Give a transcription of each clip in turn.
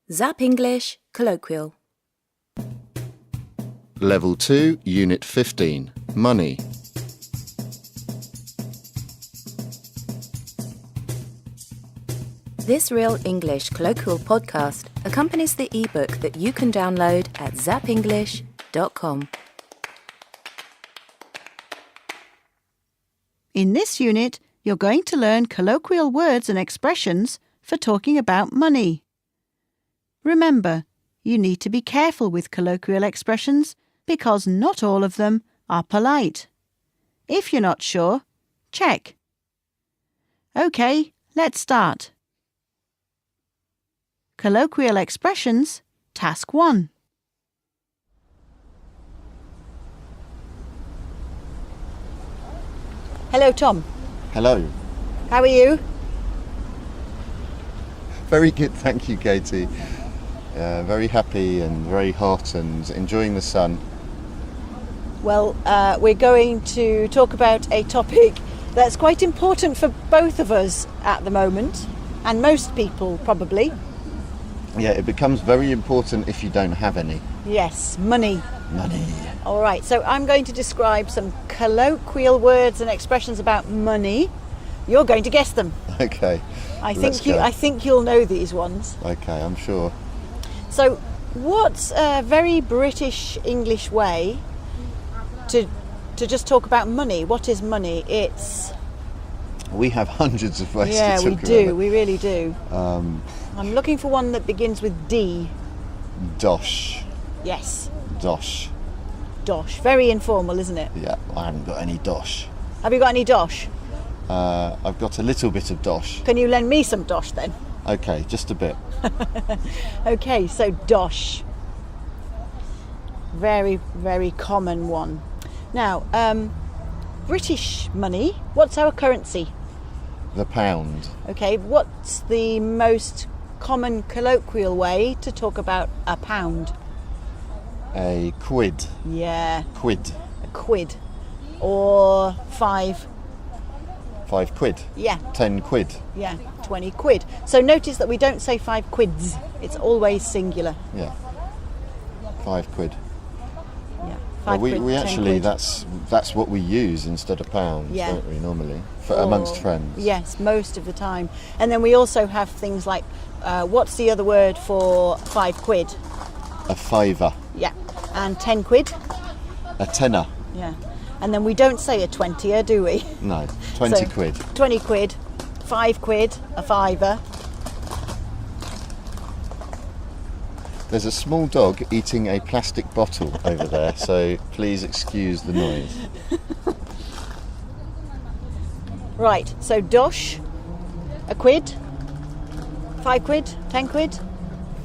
Zap English Colloquial. Level 2, Unit 15, Money. This Real English Colloquial podcast accompanies the ebook that you can download at zapenglish.com. In this unit, you're going to learn colloquial words and expressions for talking about money. Remember, you need to be careful with colloquial expressions because not all of them are polite. If you're not sure, check. OK, let's start. Colloquial expressions, Task 1. Hello, Tom. Hello. How are you? Very good, thank you, Katie. Very happy and very hot and enjoying the sun. Well, we're going to talk about a topic that's quite important for both of us at the moment, and most people probably. Yeah, it becomes very important if you don't have any. Yes, money. Money. All right, so I'm going to describe some colloquial words and expressions about money. You're going to guess them. Okay. I let's go. think you'll know these ones. Okay, I'm sure. So, what's a very British English way to just talk about money? What is money? It's... We have hundreds of ways to talk we about do. it. We really do. I'm looking for one that begins with D. Dosh. Yes, Dosh. dosh. Very informal, isn't it? Yeah, I haven't got any dosh. Have you got any dosh? I've got a little bit of dosh. Can you lend me some dosh then? Okay, just a bit. Okay, so dosh. Very, very common one. Now, British money, what's our currency? The pound. Okay, what's the most common colloquial way to talk about a pound? A quid. Yeah, Quid. a quid. Or 5. 5 quid. Yeah, 10 quid. yeah, 20 quid. So notice that we don't say 5 quids. It's always singular. Yeah. 5 quid. Yeah, Well, 5 we quid, 10 actually, quid. that's what we use instead of pounds, Yeah. don't we, normally? Amongst Or- friends. Yes, most of the time. And then we also have things like, what's the other word for 5 quid? A fiver. Yeah. And 10 quid? A tenner. Yeah. And then we don't say a 20er, do we? No, 20 So, quid. 20 quid, 5 quid, a fiver. There's a small dog eating a plastic bottle over there, so please excuse the noise. Right, so dosh, a quid, 5 quid, 10 quid,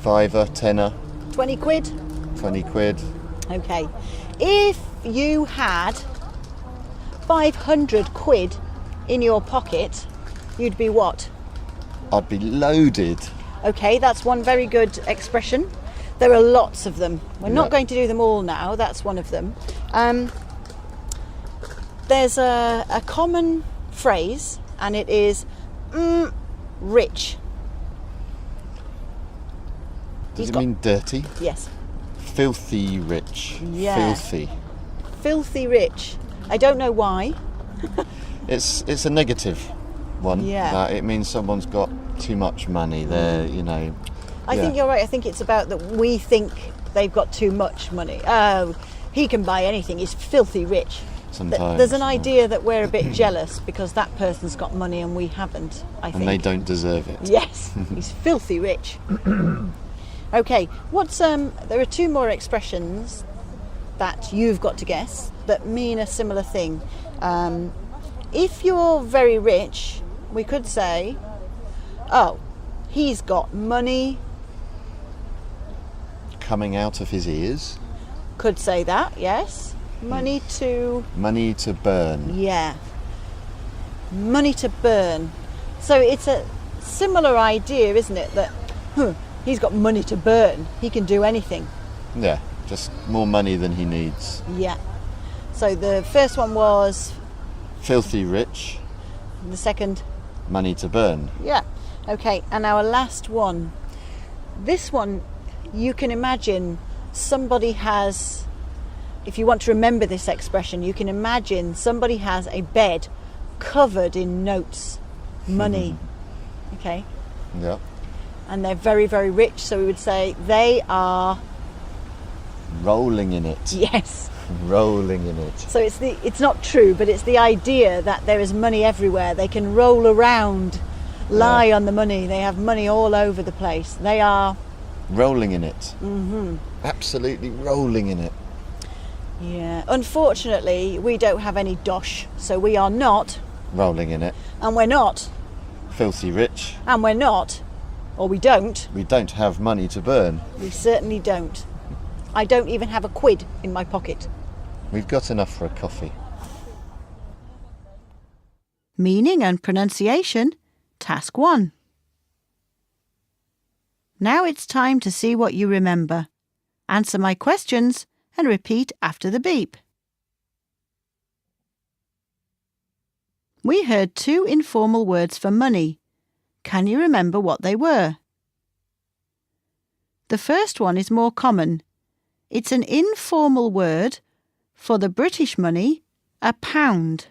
Fiver, tenner, 20 quid. 20 quid. Okay. If you had 500 quid in your pocket, you'd be what? I'd be loaded. Okay, that's one very good expression. There are lots of them. We're not Yeah. going to do them all now. That's one of them. There's a common phrase, and it is rich. Does He's it got- mean dirty? Yes. Filthy rich. Yeah. Filthy. Filthy rich. I don't know why. It's a negative one. Yeah. It means someone's got too much money. They're, I think you're right. I think it's about that we think they've got too much money. Oh, he can buy anything. He's filthy rich. Sometimes. There's an yeah. idea that we're a bit jealous because that person's got money and we haven't, I think. And they don't deserve it. Yes, he's filthy rich. Okay, there are 2 more expressions that you've got to guess that mean a similar thing. If you're very rich, we could say, oh, he's got money. Coming out of his ears. Could say that, yes. Money to... Money to burn. Yeah. Money to burn. So it's a similar idea, isn't it? That he's got money to burn. He can do anything. Yeah, just more money than he needs. Yeah. So the first one was... Filthy rich. The second... Money to burn. Yeah. Okay, and our last one. This one, you can imagine somebody has, if you want to remember this expression, you can imagine somebody has a bed covered in notes, money. Okay? Yeah. And they're very, very rich, so we would say they are... Rolling in it. Yes. Rolling in it. So it's not true, but it's the idea that there is money everywhere. They can roll around, lie on the money. They have money all over the place. They are... Rolling in it. Absolutely rolling in it. Yeah. Unfortunately, we don't have any dosh, so we are not... Rolling in it. And we're not... Filthy rich. And we're not... Or we don't. We don't have money to burn. We certainly don't. I don't even have a quid in my pocket. We've got enough for a coffee. Meaning and pronunciation, task 1. Now it's time to see what you remember. Answer my questions and repeat after the beep. We heard 2 informal words for money. Can you remember what they were? The first one is more common. It's an informal word for the British money, a pound.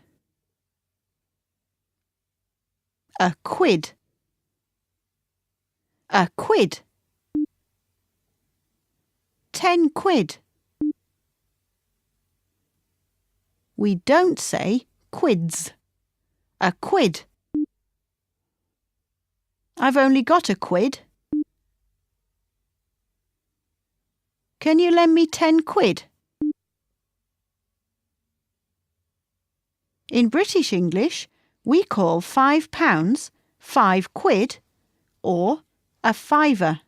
A quid. A quid. 10 quid. We don't say quids. A quid. I've only got a quid. Can you lend me 10 quid? In British English, we call £5 5 quid or a fiver.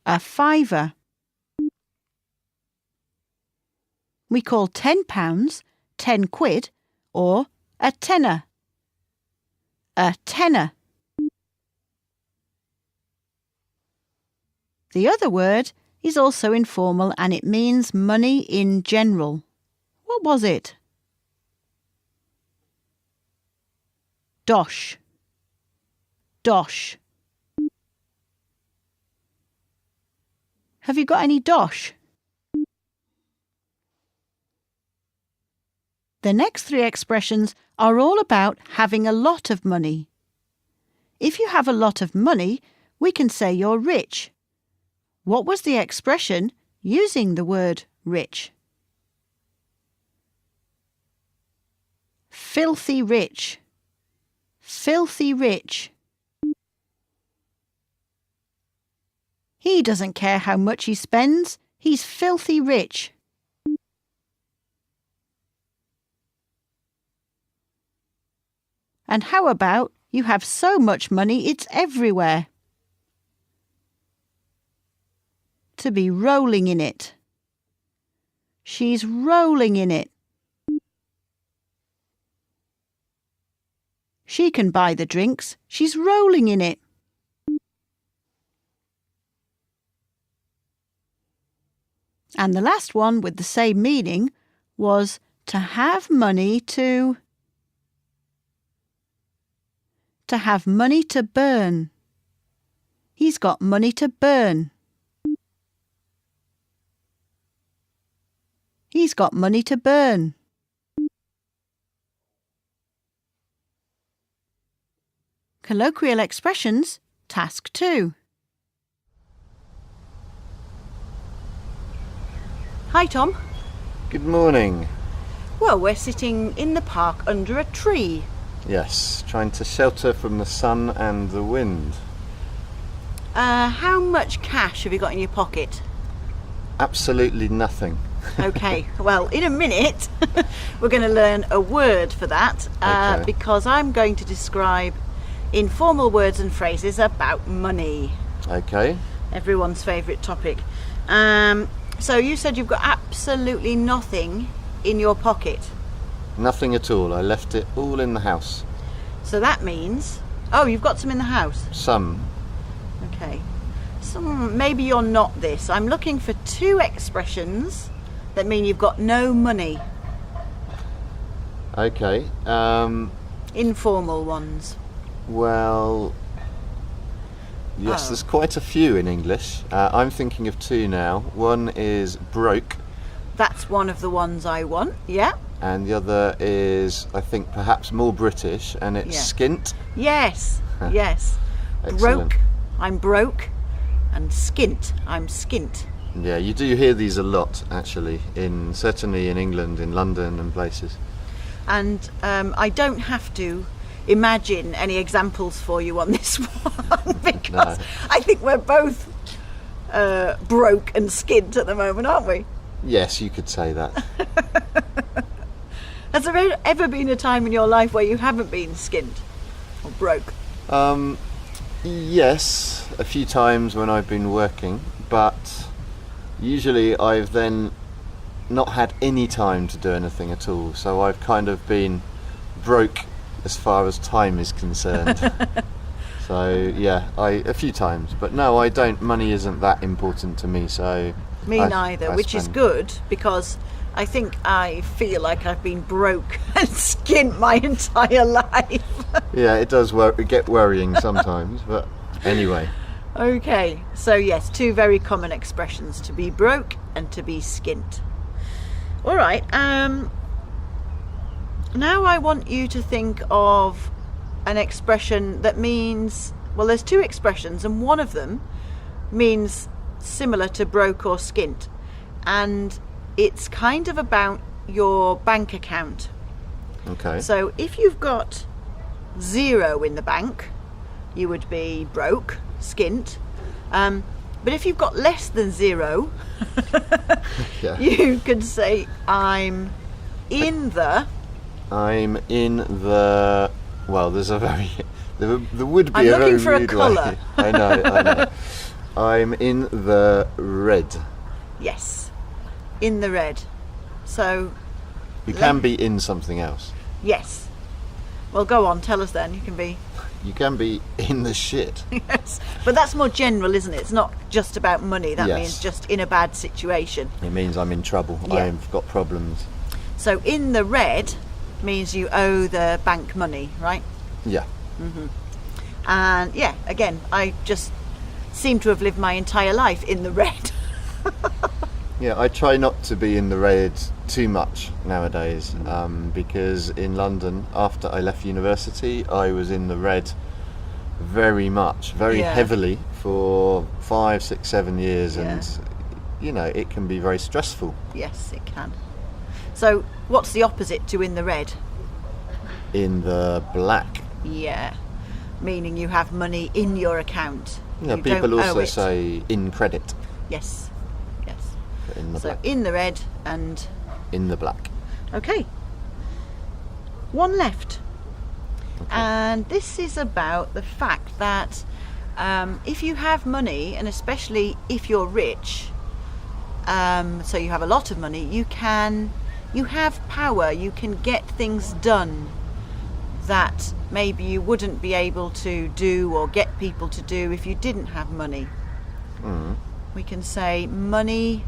A fiver. We call £10 10 quid or a tenner. A tenner. The other word is also informal and it means money in general. What was it? Dosh. Dosh. Have you got any dosh? The next 3 expressions are all about having a lot of money. If you have a lot of money, we can say you're rich. What was the expression using the word rich? Filthy rich. Filthy rich. He doesn't care how much he spends. He's filthy rich. And how about you have so much money it's everywhere? To be rolling in it. She's rolling in it. She can buy the drinks. She's rolling in it. And the last one with the same meaning was to have money to have money to burn. He's got money to burn. He's got money to burn. Colloquial expressions, task 2. Hi, Tom. Good morning. Well, we're sitting in the park under a tree. Yes, trying to shelter from the sun and the wind. How much cash have you got in your pocket? Absolutely nothing. Okay, well, in a minute, we're going to learn a word for that Okay. because I'm going to describe informal words and phrases about money. Okay. Everyone's favourite topic. So you said you've got absolutely nothing in your pocket. Nothing at all. I left it all in the house. So that means... Oh, you've got some in the house. Some. Okay. Maybe you're not this. I'm looking for 2 expressions that mean you've got no money. Okay. Informal ones. Well, Yes, Oh. there's quite a few in English. I'm thinking of two now. One is broke, That's one of the ones I want. Yeah. and the other is, I think, perhaps more British, and it's Yeah. skint. Yes. Yes. Excellent. Broke. I'm broke. And skint. I'm skint. Yeah, you do hear these a lot, actually, certainly in England, in London and places. And I don't have to imagine any examples for you on this one because No. I think we're both broke and skint at the moment, aren't we? Yes, you could say that. Has there ever been a time in your life where you haven't been skint or broke? Yes, a few times when I've been working, but usually I've then not had any time to do anything at all, so I've kind of been broke as far as time is concerned. So yeah, a few times, but no, I don't. Money isn't that important to me, so Me neither, I which is spend- good because I think I feel like I've been broke and skint my entire life. Yeah, it does get worrying sometimes, but anyway. Okay, so yes, two very common expressions, to be broke and to be skint. All right, now I want you to think of an expression that means, well, there's two expressions and one of them means similar to broke or skint, and it's kind of about your bank account. Okay. So if you've got 0 in the bank, you would be broke, skint. But if you've got less than 0, Yeah. you could say, I'm in the... I'm in the. Well, there's a very. There would be I'm a looking very for a rude colour. way. I know. I'm in the red. Yes, in the red. So, You can be in something else. yes. Well, go on, tell us then. You can be... You can be in the shit. Yes. But that's more general, isn't it? It's not just about money. That Yes. means just in a bad situation. It means I'm in trouble. Yeah. I've got problems. So in the red means you owe the bank money, right? Yeah. And yeah, again, I just seem to have lived my entire life in the red. Yeah, I try not to be in the red too much nowadays, because in London, after I left university, I was in the red very much, very Yeah. heavily for 5, 6, 7 years, Yeah. and you know, it can be very stressful. Yes, it can. So what's the opposite to in the red? In the black. Yeah, meaning you have money in your account. Yeah, You people don't owe also it. say in credit, Yes, yes. but in the So black. in the red and... In the black. Okay. One left. And this is about the fact that if you have money, and especially if you're rich, so you have a lot of money, you have power, you can get things done that maybe you wouldn't be able to do or get people to do if you didn't have money. We can say money...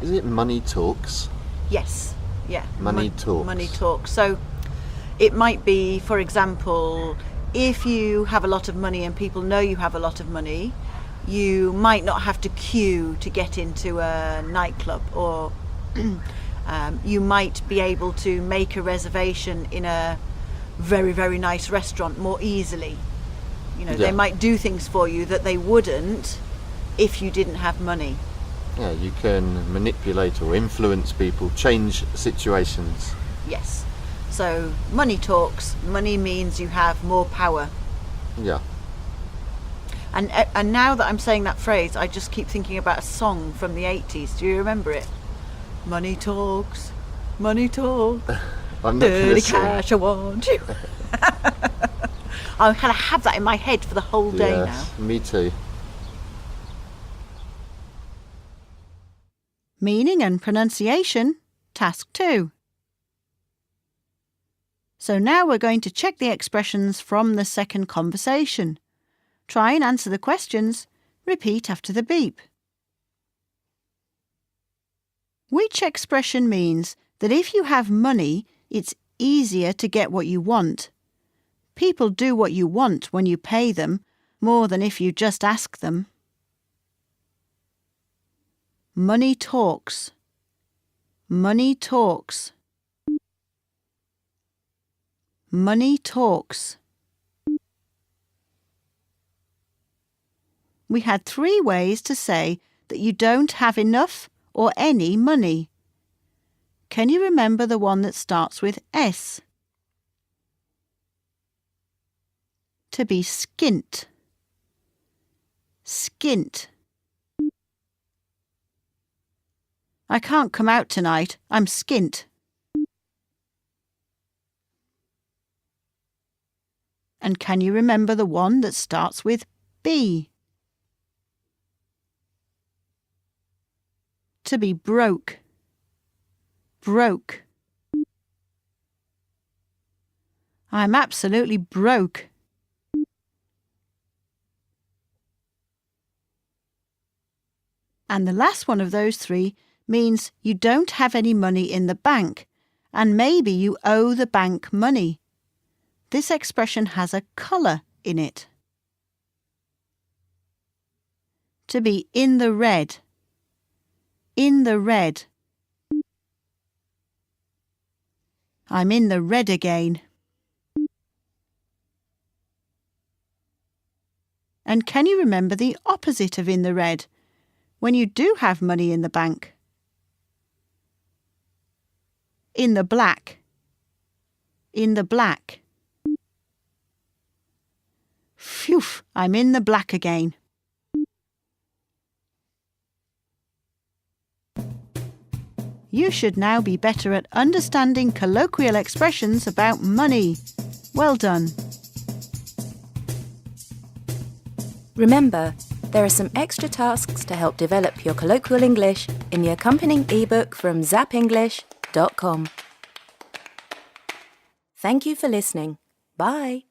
Is it money talks? Yes, yeah. Money talks. Money talks. So it might be, for example, if you have a lot of money and people know you have a lot of money, you might not have to queue to get into a nightclub, or you might be able to make a reservation in a very, very nice restaurant more easily. You know, Yeah. they might do things for you that they wouldn't if you didn't have money. Yeah, you can manipulate or influence people, change situations. Yes. So money talks. Money means you have more power. Yeah. And now that I'm saying that phrase, I just keep thinking about a song from the 80s. Do you remember it? Money talks. Money talks. I'm not going Dirty to sing. cash, I want you. I'm going to have that in my head for the whole day now. Yes, me too. Meaning and pronunciation, task 2. So now we're going to check the expressions from the second conversation. Try and answer the questions. Repeat after the beep. Which expression means that if you have money, it's easier to get what you want, People do what you want when you pay them, more than if you just ask them. Money talks. Money talks. Money talks. We had 3 ways to say that you don't have enough or any money. Can you remember the one that starts with S? To be skint. Skint. I can't come out tonight. I'm skint. And can you remember the one that starts with B? To be broke. Broke. I'm absolutely broke. And the last one of those 3 means you don't have any money in the bank, and maybe you owe the bank money. This expression has a colour in it. To be in the red. In the red. I'm in the red again. And can you remember the opposite of in the red, when you do have money in the bank? In the black. In the black. Phew, I'm in the black again. You should now be better at understanding colloquial expressions about money. Well done. Remember, there are some extra tasks to help develop your colloquial English in the accompanying ebook from zapenglish.com. Thank you for listening. Bye.